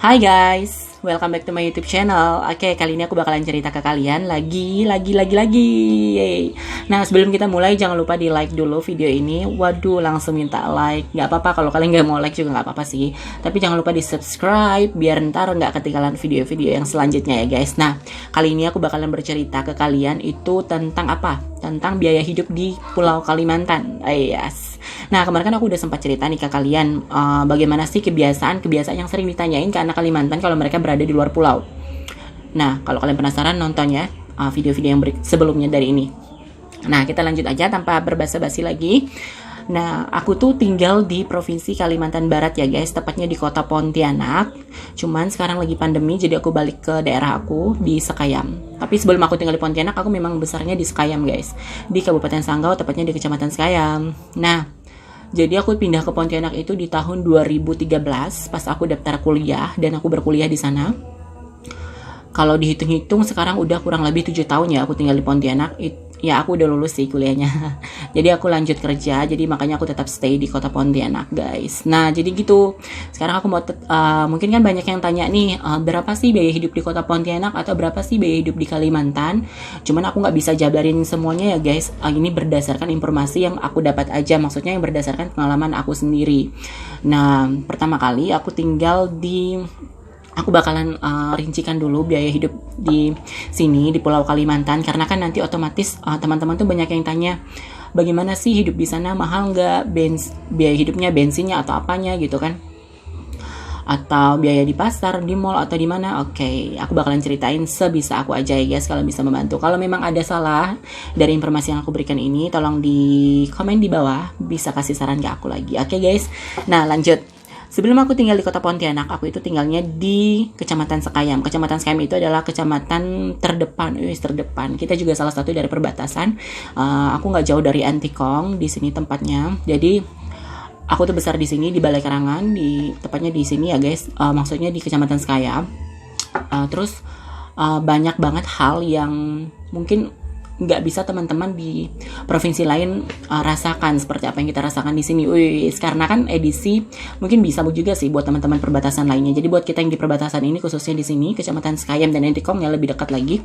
Hai guys, welcome back to my YouTube channel. Oke, kali ini aku bakalan cerita ke kalian lagi. Yeay. Nah, sebelum kita mulai jangan lupa di like dulu video ini. Waduh, langsung minta like. Gak apa-apa kalau kalian gak mau like juga gak apa-apa sih. Tapi jangan lupa di subscribe biar ntar gak ketinggalan video-video yang selanjutnya ya guys. Nah, kali ini aku bakalan bercerita ke kalian itu tentang apa? Tentang biaya hidup di Pulau Kalimantan. Yes. Nah, kemarin kan aku udah sempat cerita nih ke kalian bagaimana sih kebiasaan yang sering ditanyain ke anak Kalimantan kalau mereka berada di luar pulau. Nah, kalau kalian penasaran nonton ya video-video yang sebelumnya dari ini. Nah, kita lanjut aja tanpa berbasa-basi lagi. Nah, aku tuh tinggal di Provinsi Kalimantan Barat ya guys, tepatnya di kota Pontianak. Cuman sekarang lagi pandemi, jadi aku balik ke daerah aku di Sekayam. Tapi sebelum aku tinggal di Pontianak, aku memang besarnya di Sekayam guys, di Kabupaten Sanggau, tepatnya di Kecamatan Sekayam. Nah, jadi aku pindah ke Pontianak itu di tahun 2013 pas aku daftar kuliah dan aku berkuliah di sana. Kalau dihitung-hitung sekarang udah kurang lebih 7 tahun ya aku tinggal di Pontianak. Ya aku udah lulus sih kuliahnya. Jadi aku lanjut kerja, jadi makanya aku tetap stay di kota Pontianak guys. Nah jadi gitu. Sekarang aku mau mungkin kan banyak yang tanya nih, berapa sih biaya hidup di kota Pontianak atau berapa sih biaya hidup di Kalimantan. Cuman aku nggak bisa jabarin semuanya ya guys. Ini berdasarkan informasi yang aku dapat aja, maksudnya yang berdasarkan pengalaman aku sendiri. Nah pertama kali aku bakalan rincikan dulu biaya hidup di sini di Pulau Kalimantan, karena kan nanti otomatis teman-teman tuh banyak yang tanya bagaimana sih hidup di sana, mahal nggak biaya hidupnya, bensinnya atau apanya gitu kan, atau biaya di pasar, di mall atau di mana. Oke, aku bakalan ceritain sebisa aku aja ya guys, kalau bisa membantu. Kalau memang ada salah dari informasi yang aku berikan ini, tolong di komen di bawah, bisa kasih saran ke aku lagi. Oke guys, nah lanjut. Sebelum aku tinggal di kota Pontianak, aku itu tinggalnya di Kecamatan Sekayam. Kecamatan Sekayam itu adalah kecamatan terdepan. Kita juga salah satu dari perbatasan. Aku nggak jauh dari Antikong, di sini tempatnya. Jadi aku tuh besar di sini di Balai Karangan, tepatnya di sini ya guys. Maksudnya di Kecamatan Sekayam. Terus banyak banget hal yang mungkin nggak bisa teman-teman di provinsi lain rasakan seperti apa yang kita rasakan di sini. Karena kan edisi mungkin bisa juga sih buat teman-teman perbatasan lainnya. Jadi buat kita yang di perbatasan ini, khususnya di sini Kecamatan Sekayam dan Antikong yang lebih dekat lagi,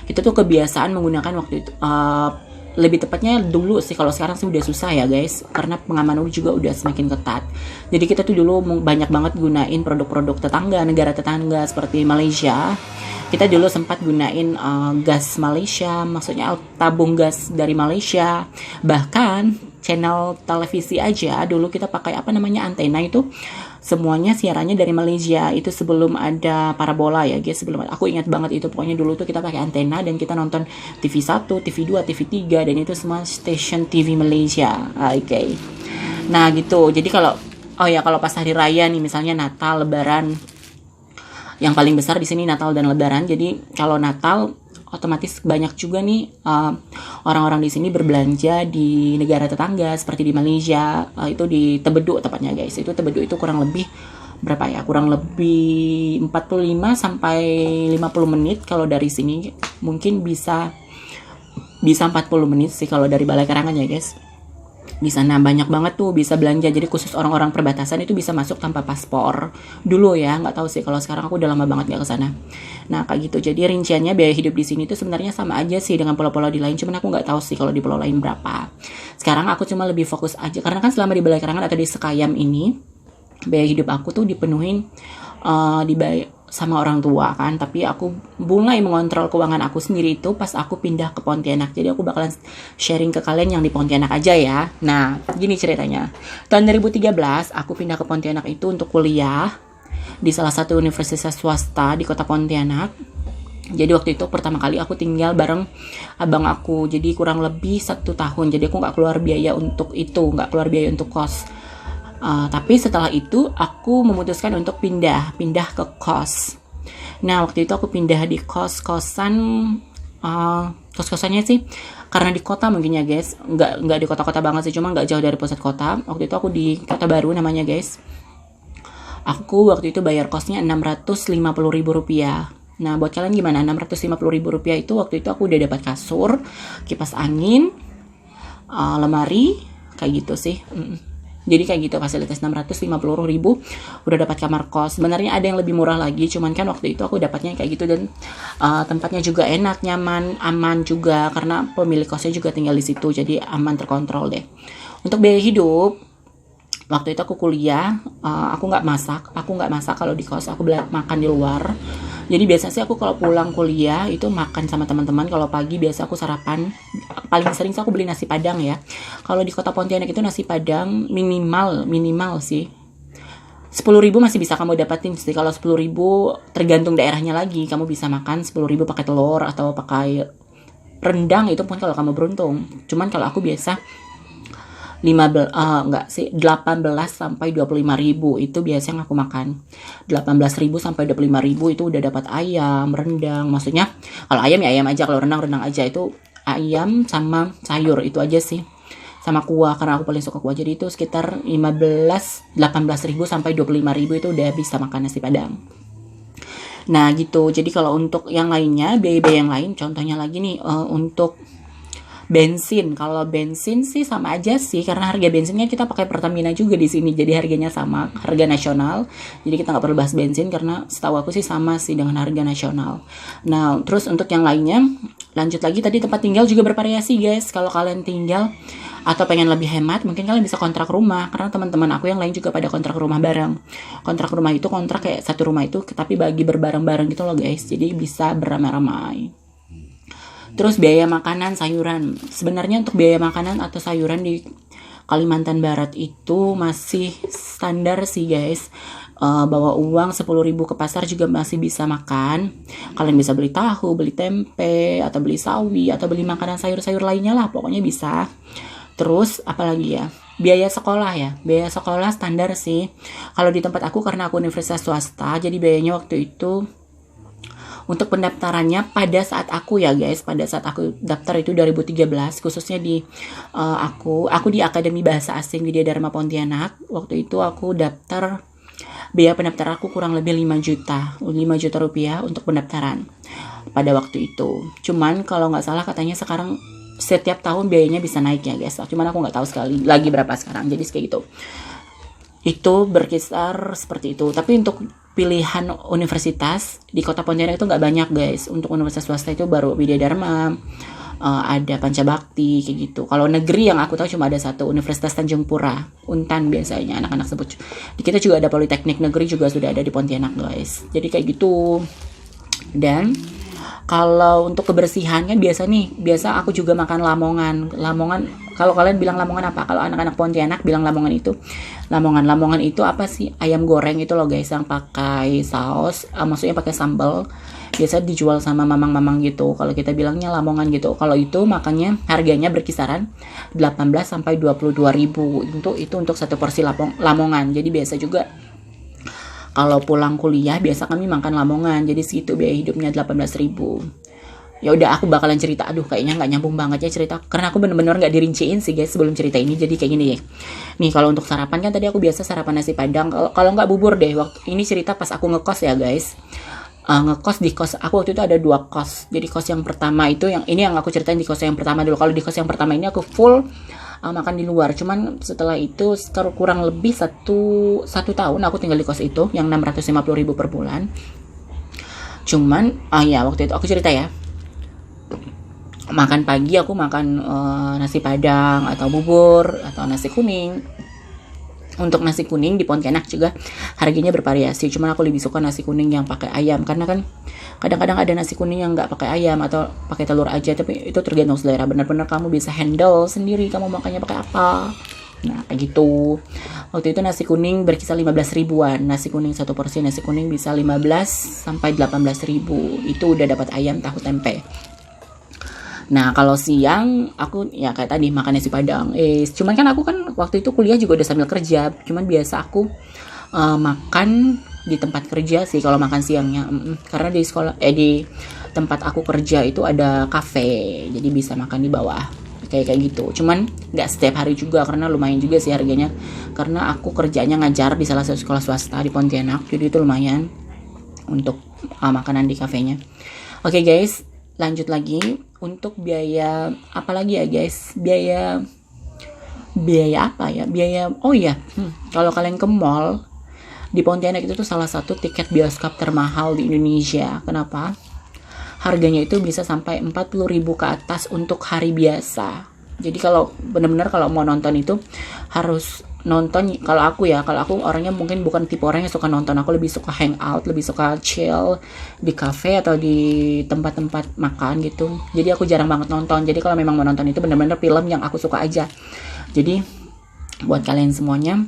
kita tuh kebiasaan menggunakan waktu itu lebih tepatnya dulu sih, kalau sekarang sih udah susah ya guys, karena pengamanan juga udah semakin ketat. Jadi kita tuh dulu banyak banget gunain produk-produk negara tetangga seperti Malaysia. Kita dulu sempat gunain gas Malaysia, maksudnya tabung gas dari Malaysia. Bahkan channel televisi aja dulu kita pakai antena itu semuanya siarannya dari Malaysia. Itu sebelum ada parabola ya guys, aku ingat banget itu. Pokoknya dulu tuh kita pakai antena dan kita nonton TV1, TV2, TV3 dan itu semua station TV Malaysia. Oke. Nah gitu. Jadi kalau pas hari raya nih, misalnya Natal, Lebaran, yang paling besar di sini Natal dan Lebaran. Jadi kalau Natal otomatis banyak juga nih orang-orang di sini berbelanja di negara tetangga seperti di Malaysia. Itu di Tebeduk tepatnya guys. Itu Tebeduk itu kurang lebih berapa ya? Kurang lebih 45 sampai 50 menit kalau dari sini. Mungkin bisa 40 menit sih kalau dari Balai Karangan ya guys. Di sana banyak banget tuh bisa belanja. Jadi khusus orang-orang perbatasan itu bisa masuk tanpa paspor dulu ya, nggak tahu sih kalau sekarang, aku udah lama banget nggak kesana. Nah kayak gitu. Jadi rinciannya biaya hidup di sini tuh sebenarnya sama aja sih dengan pulau-pulau di lain, cuman aku nggak tahu sih kalau di pulau lain berapa. Sekarang aku cuma lebih fokus aja karena kan selama di Balai Karangan atau di Sekayam ini biaya hidup aku tuh dipenuhin sama orang tua kan, tapi aku mulai mengontrol keuangan aku sendiri itu pas aku pindah ke Pontianak. Jadi aku bakalan sharing ke kalian yang di Pontianak aja ya. Nah gini ceritanya, tahun 2013 aku pindah ke Pontianak itu untuk kuliah di salah satu universitas swasta di kota Pontianak. Jadi waktu itu pertama kali aku tinggal bareng abang aku, jadi kurang lebih 1 tahun. Jadi aku nggak keluar biaya untuk kos. Tapi setelah itu aku memutuskan untuk pindah ke kos. Nah waktu itu aku pindah di kos-kosannya sih karena di kota mungkin ya guys, nggak di kota-kota banget sih, cuma nggak jauh dari pusat kota. Waktu itu aku di Kota Baru namanya guys. Aku waktu itu bayar kosnya Rp650.000. Nah buat kalian gimana? Rp650.000 itu waktu itu aku udah dapat kasur, kipas angin, lemari, kayak gitu sih. Jadi kayak gitu, fasilitas 650.000 udah dapat kamar kos. Sebenarnya ada yang lebih murah lagi, cuman kan waktu itu aku dapatnya kayak gitu. Dan tempatnya juga enak, nyaman, aman juga, karena pemilik kosnya juga tinggal di situ, jadi aman, terkontrol deh. Untuk biaya hidup, waktu itu aku kuliah, aku nggak masak kalau di kos, aku makan di luar. Jadi biasa sih aku kalau pulang kuliah itu makan sama teman-teman. Kalau pagi biasa aku sarapan, paling sering sih aku beli nasi padang ya. Kalau di kota Pontianak itu nasi padang minimal sih 10.000 masih bisa kamu dapatin sih. Kalau 10.000 tergantung daerahnya lagi, kamu bisa makan 10.000 pakai telur atau pakai rendang, itu pun kalau kamu beruntung. Cuman kalau aku biasa 18 sampai 25.000 itu biasanya aku makan. 18.000 sampai 25.000 itu udah dapat ayam, rendang. Maksudnya kalau ayam ya ayam aja, kalau rendang aja. Itu ayam sama sayur itu aja sih. Sama kuah, karena aku paling suka kuah. Jadi itu sekitar 18.000 sampai 25.000 itu udah bisa makan nasi padang. Nah gitu. Jadi kalau untuk yang lainnya, biaya-biaya yang lain, contohnya lagi nih, untuk bensin. Kalau bensin sih sama aja sih, karena harga bensinnya kita pakai Pertamina juga di sini, jadi harganya sama, harga nasional. Jadi kita nggak perlu bahas bensin, karena setahu aku sih sama sih dengan harga nasional. Nah terus untuk yang lainnya, lanjut lagi, tadi tempat tinggal juga bervariasi guys. Kalau kalian tinggal atau pengen lebih hemat, mungkin kalian bisa kontrak rumah, karena teman-teman aku yang lain juga pada kontrak rumah bareng. Kontrak rumah itu kontrak kayak satu rumah itu, tapi bagi berbareng-bareng gitu loh guys, jadi bisa beramai-ramai. Terus biaya makanan, sayuran. Sebenarnya untuk biaya makanan atau sayuran di Kalimantan Barat itu masih standar sih guys. Bawa uang 10.000 ke pasar juga masih bisa makan. Kalian bisa beli tahu, beli tempe, atau beli sawi, atau beli makanan sayur-sayur lainnya lah, pokoknya bisa. Terus apalagi ya, biaya sekolah ya. Biaya sekolah standar sih. Kalau di tempat aku, karena aku universitas swasta, jadi biayanya waktu itu untuk pendaftarannya pada saat aku daftar itu 2013, khususnya di aku di Akademi Bahasa Asing Widya Dharma Pontianak. Waktu itu aku daftar, biaya pendaftaran aku kurang lebih 5 juta rupiah untuk pendaftaran pada waktu itu. Cuman kalau nggak salah katanya sekarang setiap tahun biayanya bisa naik ya guys. Cuman aku nggak tahu sekali lagi berapa sekarang. Jadi kayak gitu. Itu berkisar seperti itu. Tapi untuk pilihan universitas di kota Pontianak itu nggak banyak guys. Untuk universitas swasta itu baru Widya Dharma, ada Pancabakti kayak gitu. Kalau negeri yang aku tahu cuma ada satu, Universitas Tanjung Pura, Untan biasanya anak-anak sebut. Di kita juga ada Politeknik Negeri, juga sudah ada di Pontianak guys. Jadi kayak gitu. Dan kalau untuk kebersihan kan biasa aku juga makan lamongan. Kalau kalian bilang lamongan apa? Kalau anak-anak Pontianak bilang lamongan itu apa sih? Ayam goreng itu loh guys, yang pakai saus, maksudnya pakai sambal. Biasa dijual sama mamang-mamang gitu. Kalau kita bilangnya lamongan gitu. Kalau itu makannya harganya berkisaran 18 sampai 22.000. Itu untuk satu porsi lamongan. Jadi biasa juga kalau pulang kuliah biasa kami makan lamongan. Jadi segitu biaya hidupnya 18.000. Ya udah, aku bakalan cerita. Aduh, kayaknya nggak nyambung banget ya cerita, karena aku bener-bener nggak dirinciin sih guys sebelum cerita ini. Jadi kayak gini ya. Nih kalau untuk sarapan kan tadi aku biasa sarapan nasi padang. Kalau nggak bubur deh. Waktu ini cerita pas aku ngekos ya guys. Ngekos di kos aku waktu itu ada 2 kos. Jadi kos yang pertama itu, yang aku ceritain di kos yang pertama dulu. Kalau di kos yang pertama ini aku full makan di luar. Cuman setelah itu kurang lebih satu tahun aku tinggal di kos itu yang 650.000 per bulan. Cuman ya waktu itu aku cerita ya, makan pagi aku makan nasi padang atau bubur atau nasi kuning. Untuk nasi kuning di Pontianak juga harganya bervariasi. Cuman aku lebih suka nasi kuning yang pakai ayam, karena kan kadang-kadang ada nasi kuning yang nggak pakai ayam atau pakai telur aja. Tapi itu tergantung selera. Benar-benar kamu bisa handle sendiri kamu makannya pakai apa. Nah kayak gitu. Waktu itu nasi kuning berkisar 15 ribuan. Nasi kuning satu porsi nasi kuning bisa 15 sampai 18 ribu. Itu udah dapat ayam, tahu, tempe. Nah kalau siang aku ya kayak tadi makan nasi padang. Cuman kan aku kan waktu itu kuliah juga udah sambil kerja. Cuman biasa aku makan di tempat kerja sih kalau makan siangnya. Karena di di tempat aku kerja itu ada kafe, jadi bisa makan di bawah kayak gitu. Cuman nggak setiap hari juga, karena lumayan juga sih harganya. Karena aku kerjanya ngajar di salah satu sekolah swasta di Pontianak, jadi itu lumayan untuk makanan di kafenya. Oke guys, lanjut lagi untuk biaya apa lagi ya guys? Biaya biaya apa ya? Biaya, oh ya, kalau kalian ke mall di Pontianak itu tuh salah satu tiket bioskop termahal di Indonesia. Kenapa? Harganya itu bisa sampai 40.000 ke atas untuk hari biasa. Jadi kalau benar-benar kalau mau nonton itu harus nonton. Kalau aku orangnya mungkin bukan tipe orang yang suka nonton. Aku lebih suka hangout, lebih suka chill di cafe atau di tempat-tempat makan gitu. Jadi aku jarang banget nonton. Jadi kalau memang mau nonton itu benar-benar film yang aku suka aja. Jadi buat kalian semuanya,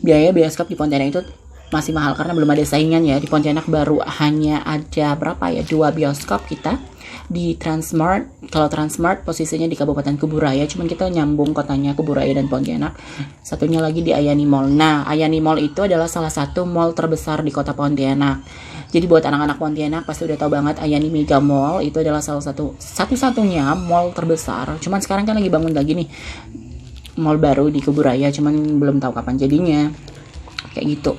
biaya bioskop di Pontianak itu masih mahal karena belum ada saingan ya. Di Pontianak baru hanya ada berapa ya, 2 bioskop kita di Transmart. Kalau Transmart posisinya di Kabupaten Kuburaya, cuman kita nyambung kotanya Kuburaya dan Pontianak. Satunya lagi di Ayani Mall. Nah, Ayani Mall itu adalah salah satu mall terbesar di kota Pontianak. Jadi buat anak-anak Pontianak pasti udah tahu banget Ayani Mega Mall itu adalah satu-satunya mall terbesar. Cuman sekarang kan lagi bangun lagi nih mall baru di Kuburaya, cuman belum tahu kapan jadinya. Kayak gitu.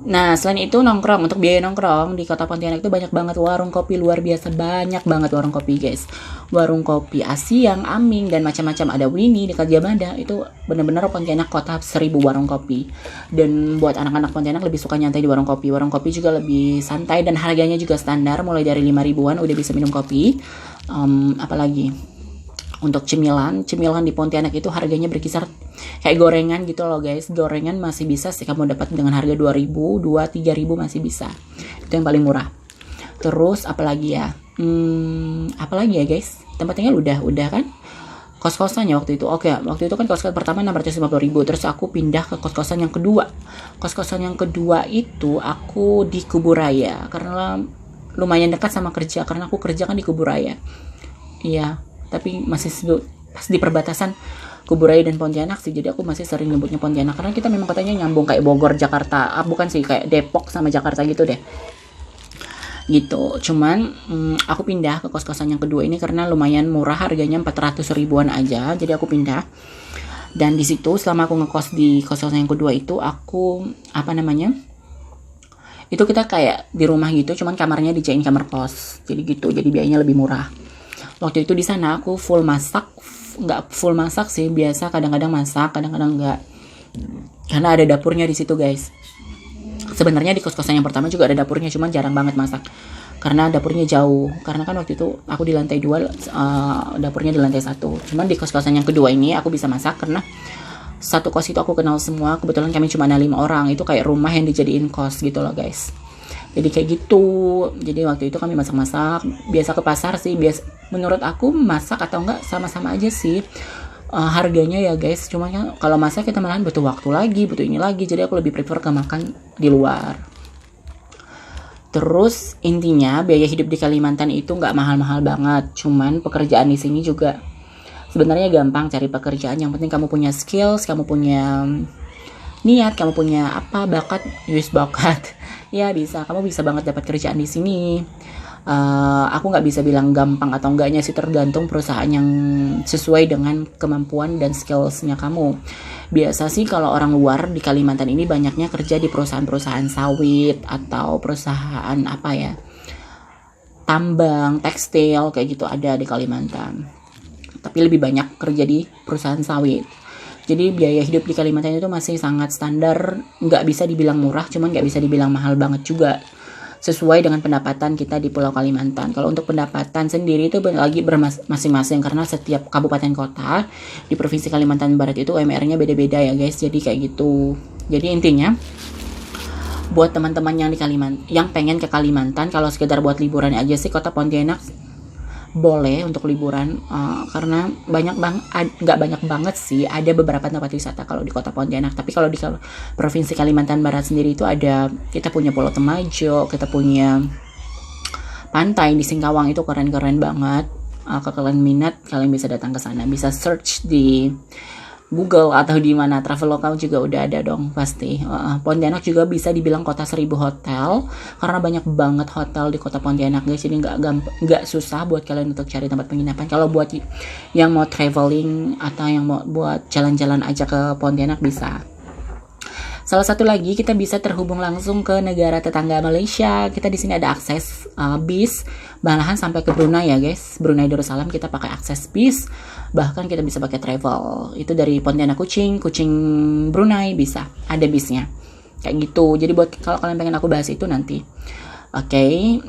Nah, selain itu nongkrong, untuk biaya nongkrong di kota Pontianak itu banyak banget warung kopi, luar biasa banyak banget warung kopi guys. Warung kopi Asiang, Aming, dan macam-macam, ada Winnie, dekat Jamada. Itu bener-bener Pontianak kota 1000 warung kopi. Dan buat anak-anak Pontianak lebih suka nyantai di warung kopi. Warung kopi juga lebih santai dan harganya juga standar, mulai dari 5.000-an udah bisa minum kopi. Apalagi untuk cemilan di Pontianak itu harganya berkisar kayak gorengan gitu loh guys. Gorengan masih bisa sih kamu dapat dengan harga 2.000, 3.000 masih bisa. Itu yang paling murah. Terus apalagi ya guys, tempatnya udah kan. Kos-kosannya waktu itu, waktu itu kan kos-kosan pertama 650.000, terus aku pindah ke kos-kosan yang kedua. Kos-kosan yang kedua itu aku di Kuburaya karena lumayan dekat sama kerja, karena aku kerja kan di Kuburaya. Iya, tapi masih pas di perbatasan Kuburaya dan Pontianak sih, jadi aku masih sering nyebutnya Pontianak karena kita memang katanya nyambung kayak Bogor, Jakarta, bukan sih, kayak Depok sama Jakarta gitu deh. Gitu. Cuman aku pindah ke kos-kosan yang kedua ini karena lumayan murah, harganya 400 ribuan aja, jadi aku pindah. Dan di situ selama aku ngekos di kos-kosan yang kedua itu aku itu kita kayak di rumah gitu, cuman kamarnya dijadiin kamar kos, jadi gitu, jadi biayanya lebih murah. Waktu itu di sana aku nggak full masak sih, biasa kadang-kadang masak, kadang-kadang nggak, karena ada dapurnya di situ guys. Sebenarnya di kos-kosan yang pertama juga ada dapurnya, cuman jarang banget masak karena dapurnya jauh. Karena kan waktu itu aku di lantai 2, dapurnya di lantai 1. Cuman di kos-kosan yang kedua ini aku bisa masak karena satu kos itu aku kenal semua. Kebetulan kami cuma ada 5 orang, itu kayak rumah yang dijadiin kos gitu loh guys. Jadi kayak gitu. Jadi waktu itu kami masak-masak. Biasa ke pasar sih. Menurut aku masak atau enggak sama-sama aja sih harganya ya guys. Cuma kan kalau masak kita malahan butuh waktu lagi, butuh ini lagi. Jadi aku lebih prefer ke makan di luar. Terus intinya biaya hidup di Kalimantan itu nggak mahal-mahal banget. Cuman pekerjaan di sini juga sebenarnya gampang cari pekerjaan. Yang penting kamu punya skills, kamu punya niat, kamu punya bakat, bakat. Ya bisa, kamu bisa banget dapat kerjaan di sini. Aku nggak bisa bilang gampang atau enggaknya sih, tergantung perusahaan yang sesuai dengan kemampuan dan skillsnya kamu. Biasa sih kalau orang luar di Kalimantan ini banyaknya kerja di perusahaan-perusahaan sawit atau perusahaan tambang, tekstil kayak gitu ada di Kalimantan. Tapi lebih banyak kerja di perusahaan sawit. Jadi biaya hidup di Kalimantan itu masih sangat standar, nggak bisa dibilang murah, cuman nggak bisa dibilang mahal banget juga. Sesuai dengan pendapatan kita di Pulau Kalimantan. Kalau untuk pendapatan sendiri itu lagi masing-masing, karena setiap kabupaten kota di Provinsi Kalimantan Barat itu UMR-nya beda-beda ya guys. Jadi kayak gitu. Jadi intinya buat teman-teman yang pengen ke Kalimantan, kalau sekedar buat liburan aja sih kota Pontianak boleh untuk liburan, karena nggak banyak banget sih, ada beberapa tempat wisata kalau di kota Pontianak. Tapi kalau di Provinsi Kalimantan Barat sendiri itu kita punya Pulau Temajo, kita punya pantai di Singkawang, itu keren-keren banget. Kalau kalian minat, kalian bisa datang ke sana, bisa search di Google atau di mana Traveloka juga udah ada dong pasti. Pontianak juga bisa dibilang kota 1000 hotel karena banyak banget hotel di kota Pontianak guys. Jadi nggak susah buat kalian untuk cari tempat penginapan. Kalau buat yang mau traveling atau yang mau buat jalan-jalan aja ke Pontianak bisa. Salah satu lagi, kita bisa terhubung langsung ke negara tetangga Malaysia. Kita di sini ada akses bis, malahan sampai ke Brunei ya guys. Brunei Darussalam kita pakai akses bis. Bahkan kita bisa pakai travel. Itu dari Pontianak Kuching Brunei bisa, ada bisnya. Kayak gitu. Jadi buat kalau kalian pengen aku bahas itu nanti. Oke.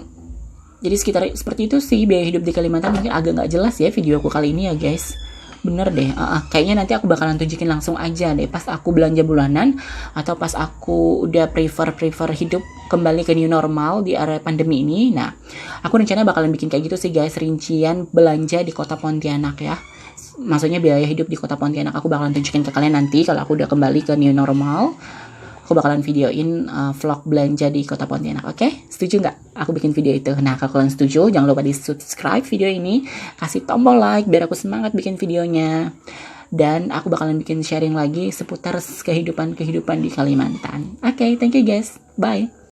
Jadi sekitar seperti itu sih biaya hidup di Kalimantan. Mungkin agak nggak jelas ya video aku kali ini ya guys. Bener deh, kayaknya nanti aku bakalan tunjukin langsung aja deh pas aku belanja bulanan atau pas aku udah prefer hidup kembali ke new normal di area pandemi ini. Nah, aku rencana bakalan bikin kayak gitu sih guys, rincian belanja di kota Pontianak ya. Maksudnya biaya hidup di kota Pontianak aku bakalan tunjukin ke kalian nanti kalau aku udah kembali ke new normal. Aku bakalan videoin vlog belanja di kota Pontianak, oke? Setuju nggak aku bikin video itu? Nah, kalau kalian setuju, jangan lupa di subscribe video ini, kasih tombol like biar aku semangat bikin videonya. Dan aku bakalan bikin sharing lagi seputar kehidupan di Kalimantan. Oke, thank you guys. Bye.